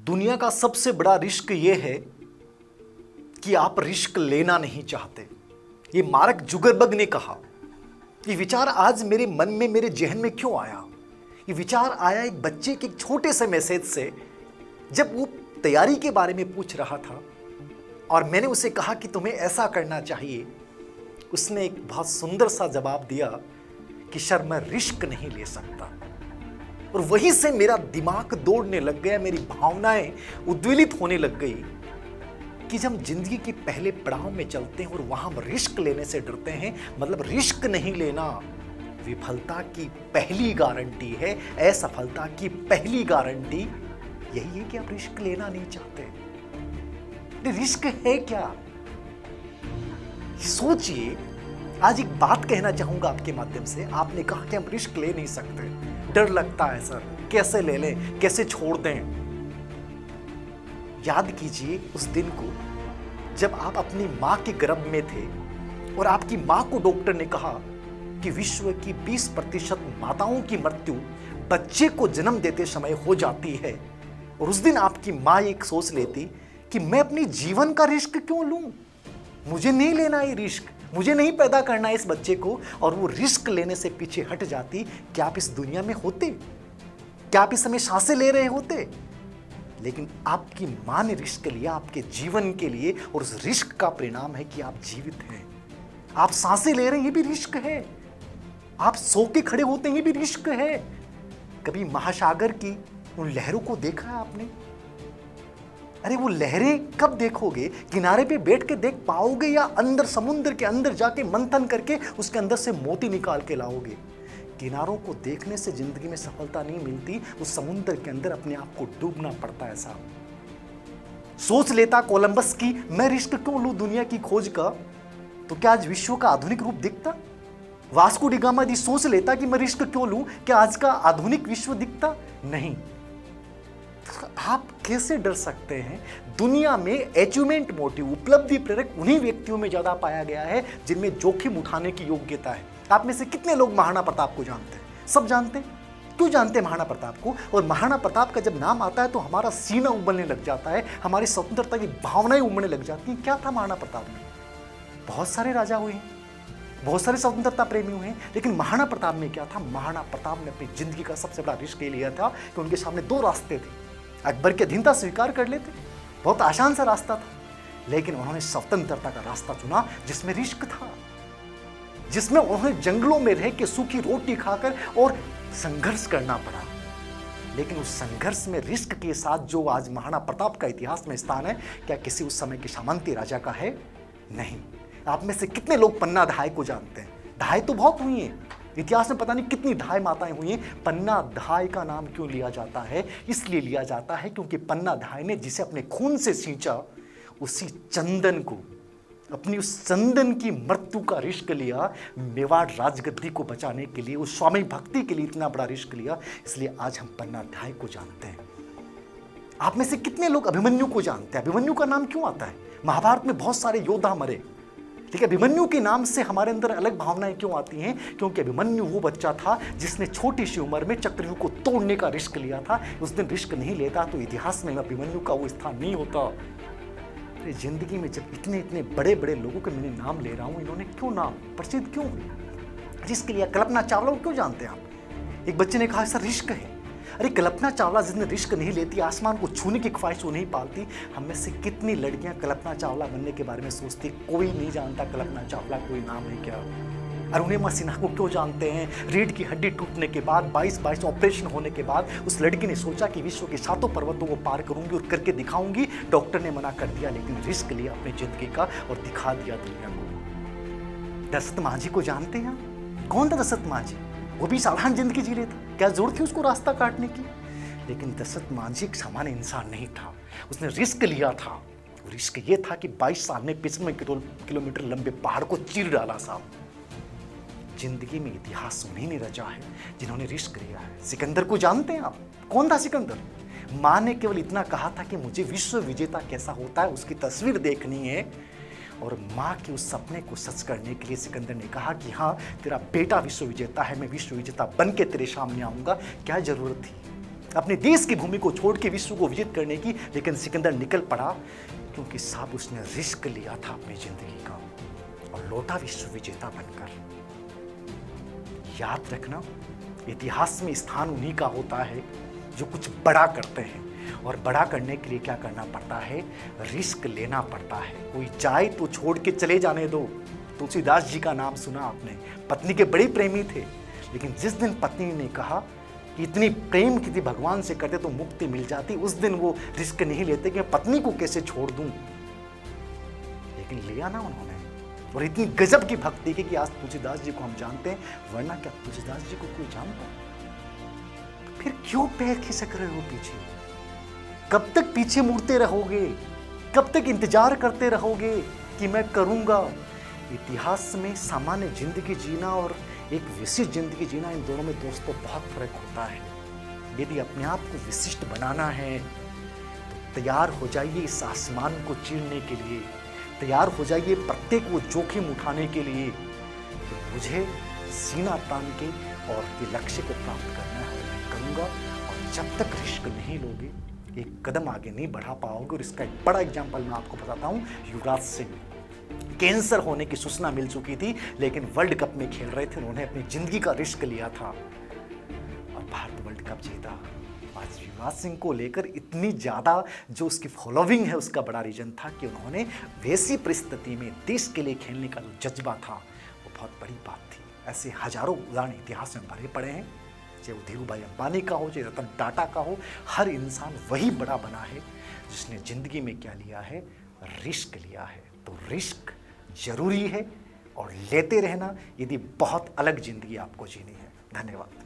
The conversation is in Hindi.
दुनिया का सबसे बड़ा रिस्क ये है कि आप रिस्क लेना नहीं चाहते। ये मार्क जुकरबर्ग ने कहा। ये विचार आज मेरे मन में, मेरे जहन में क्यों आया? ये विचार आया एक बच्चे के एक छोटे से मैसेज से, जब वो तैयारी के बारे में पूछ रहा था और मैंने उसे कहा कि तुम्हें ऐसा करना चाहिए। उसने एक बहुत सुंदर सा जवाब दिया कि सर मैं रिस्क नहीं ले सकता। और वहीं से मेरा दिमाग दौड़ने लग गया, मेरी भावनाएं उद्वेलित होने लग गई कि जब हम जिंदगी के पहले पड़ाव में चलते हैं और वहां हम रिस्क लेने से डरते हैं, मतलब रिस्क नहीं लेना विफलता की पहली गारंटी है। असफलता की पहली गारंटी यही है कि आप रिस्क लेना नहीं चाहते। रिस्क है क्या? सोचिए। आज एक बात कहना चाहूंगा आपके माध्यम से। आपने कहा कि हम रिस्क ले नहीं सकते, डर लगता है सर, कैसे ले लें, कैसे छोड़ दें। याद कीजिए उस दिन को जब आप अपनी मां के गर्भ में थे और आपकी मां को डॉक्टर ने कहा कि विश्व की 20% माताओं की मृत्यु बच्चे को जन्म देते समय हो जाती है। और उस दिन आपकी मां एक सोच लेती कि मैं अपनी जीवन का रिस्क क्यों लूं, मुझे नहीं लेना ये रिस्क, मुझे नहीं पैदा करना इस बच्चे को, और वो रिस्क लेने से पीछे हट जाती। क्या आप इस दुनिया में होते? क्या आप इस समय सांसें ले रहे होते? लेकिन आपकी मां ने रिस्क लिया आपके जीवन के लिए, और उस रिस्क का परिणाम है कि आप जीवित हैं। आप सांसें ले रहे हैं, ये भी रिस्क है। आप सो के खड़े होते हैं, ये भी रिस्क है। कभी महासागर की उन लहरों को देखा है आपने? अरे वो लहरें कब देखोगे? किनारे पे बैठ के देख पाओगे या अंदर समुद्र के अंदर जाके मंथन करके उसके अंदर से मोती निकाल के लाओगे? किनारों को देखने से जिंदगी में सफलता नहीं मिलती, उस समुद्र के अंदर अपने आप को डूबना पड़ता है साहब। सोच लेता कोलंबस की मैं रिस्क क्यों लूं दुनिया की खोज का, तो क्या आज विश्व का आधुनिक रूप दिखता? वास्को डी गामा यदि सोच लेता कि मैं रिस्क क्यों लूं, क्या आज का आधुनिक विश्व दिखता? नहीं। आप कैसे डर सकते हैं? दुनिया में अचीवमेंट मोटिव, उपलब्धि प्रेरक उन्हीं व्यक्तियों में ज्यादा पाया गया है जिनमें जोखिम उठाने की योग्यता है। आप में से कितने लोग महाराणा प्रताप को जानते हैं? सब जानते हैं। क्यों जानते हैं महाराणा प्रताप को? और महाराणा प्रताप का जब नाम आता है तो हमारा सीना उबलने लग जाता है, हमारी स्वतंत्रता की भावनाएं उमड़ने लग जाती हैं। क्या था महाराणा प्रताप में? बहुत सारे राजा हुए हैं, बहुत सारे स्वतंत्रता प्रेमी हुए हैं, लेकिन महाराणा प्रताप में क्या था? महाराणा प्रताप ने अपनी जिंदगी का सबसे बड़ा रिस्क ये लिया था कि उनके सामने दो रास्ते थे। अकबर के अधीनता स्वीकार कर लेते, बहुत आसान सा रास्ता था, लेकिन उन्होंने स्वतंत्रता का रास्ता चुना जिसमें रिस्क था, जिसमें उन्हें जंगलों में रह के सूखी रोटी खाकर और संघर्ष करना पड़ा। लेकिन उस संघर्ष में रिस्क के साथ जो आज महाराणा प्रताप का इतिहास में स्थान है, क्या किसी उस समय के सामंती राजा का है? नहीं। आप में से कितने लोग पन्ना धाय को जानते हैं? धाय तो बहुत हुई हैं, इतिहास में पता नहीं कितनी धाय माताएं हुई हैं। पन्ना धाय का नाम क्यों लिया जाता है? इसलिए लिया जाता है क्योंकि पन्ना धाय ने जिसे अपने खून से सींचा, उसी चंदन को, अपनी उस चंदन की मृत्यु का रिस्क लिया। मेवाड़ राजगद्दी को बचाने के लिए, उस स्वामी भक्ति के लिए इतना बड़ा रिस्क लिया। इसलिए आज हम पन्ना धाय को जानते हैं। आप में से कितने लोग अभिमन्यु को जानते हैं? अभिमन्यु का नाम क्यों आता है? महाभारत में बहुत सारे योद्धा मरे, ठीक है। अभिमन्यु के नाम से हमारे अंदर अलग भावनाएं क्यों आती हैं? क्योंकि अभिमन्यु वो बच्चा था जिसने छोटी सी उम्र में चक्रव्यूह को तोड़ने का रिस्क लिया था। उस दिन रिस्क नहीं लेता तो इतिहास में अभिमन्यु का वो स्थान नहीं होता। तो जिंदगी में जब इतने इतने बड़े बड़े लोगों के मैंने नाम ले रहा हूं, इन्होंने क्यों नाम प्रसिद्ध क्यों हुए? जिसके लिए कल्पना चावला को क्यों जानते हैं आप? एक बच्चे ने कहा सर रिस्क है। अरे कल्पना चावला जिसने रिस्क नहीं लेती, आसमान को छूने की ख्वाहिश वो नहीं पालती। हम में से कितनी लड़कियां कल्पना चावला बनने के बारे में सोचती? कोई नहीं जानता कल्पना चावला कोई नाम है क्या? अरुणिमा सिन्हा को क्यों जानते हैं? रीढ़ की हड्डी टूटने के बाद 22 ऑपरेशन होने के बाद उस लड़की ने सोचा कि विश्व के 7 पर्वतों को पार करूंगी और करके दिखाऊंगी। डॉक्टर ने मना कर दिया, लेकिन रिस्क लिया अपनी जिंदगी का और दिखा दिया दुनिया को। दशरथ मांझी को जानते हैं? कौन था दशरथ मांझी? वो भी साधारण जिंदगी जी रहा था, क्या जरूरत थी उसको रास्ता काटने की? लेकिन दशरथ मांझी एक सामान्य इंसान नहीं था, उसने रिस्क लिया था। रिस्क ये था कि 22 साल में 55 किलोमीटर लंबे पहाड़ को चीर डाला साहब। जिंदगी में इतिहास उन्हीं ने रचा है जिन्होंने रिस्क लिया है। सिकंदर को जानते हैं आप? कौन था सिकंदर? मां ने केवल इतना कहा था कि मुझे विश्व विजेता कैसा होता है उसकी तस्वीर देखनी है, और मां के उस सपने को सच करने के लिए सिकंदर ने कहा कि हाँ तेरा बेटा विश्व विजेता है, मैं विश्व विजेता बन के तेरे सामने आऊंगा। क्या जरूरत थी? अपने देश की भूमि को छोड़ के विश्व को विजित करने की, लेकिन सिकंदर निकल पड़ा क्योंकि साहब उसने रिस्क लिया था अपनी जिंदगी का और लौटा विश्व विजेता बनकर। याद रखना, इतिहास में स्थान उन्हीं का होता है जो कुछ बड़ा करते हैं, और बड़ा करने के लिए क्या करना पड़ता है? रिस्क लेना पड़ता है। कोई चाहे तो छोड़ के चले जाने दो। तुलसीदास जी का नाम सुना आपने, पत्नी के बड़े प्रेमी थे, लेकिन जिस दिन पत्नी ने कहा कि इतनी प्रेम की थी भगवान से करते तो मुक्ति मिल जाती, उस दिन वो रिस्क नहीं लेते कि मैं पत्नी को कैसे छोड़ दूं, लेकिन लिया ना उन्होंने। और इतनी गजब की भक्ति की कि आज तुलसीदास जी को हम जानते हैं, वरना क्या तुलसीदास जी को कोई जानता? फिर क्यों पैर खिसक रहे हो पीछे? कब तक पीछे मुड़ते रहोगे? कब तक इंतजार करते रहोगे कि मैं करूंगा? इतिहास में सामान्य जिंदगी जीना और एक विशिष्ट जिंदगी जीना, इन दोनों में दोस्तों बहुत फर्क होता है। यदि अपने आप को विशिष्ट बनाना है तो तैयार हो जाइए इस आसमान को चीरने के लिए, तैयार हो जाइए प्रत्येक वो जोखिम उठाने के लिए कि मुझे सीना तान के और ये लक्ष्य को प्राप्त करना है, मैं करूँगा। और जब तक रिस्क नहीं लोगे एक कदम आगे नहीं बढ़ा पाओगे। और इसका एक बड़ा एग्जाम्पल मैं आपको बताता हूँ। युवराज सिंह, कैंसर होने की सूचना मिल चुकी थी, लेकिन वर्ल्ड कप में खेल रहे थे, उन्होंने अपनी जिंदगी का रिस्क लिया था और भारत वर्ल्ड कप जीता। आज युवराज सिंह को लेकर इतनी ज़्यादा जो उसकी फॉलोइंग है, उसका बड़ा रीजन था कि उन्होंने वैसी परिस्थिति में देश के लिए खेलने का जो जज्बा था, वो बहुत बड़ी बात थी। ऐसे हजारों उदाहरण इतिहास में भरे पड़े हैं, चाहे वो धीरूभाई अंबानी का हो, चाहे रतन टाटा का हो। हर इंसान वही बड़ा बना है जिसने जिंदगी में क्या लिया है? रिस्क लिया है। तो रिस्क जरूरी है और लेते रहना, यदि बहुत अलग जिंदगी आपको जीनी है। धन्यवाद।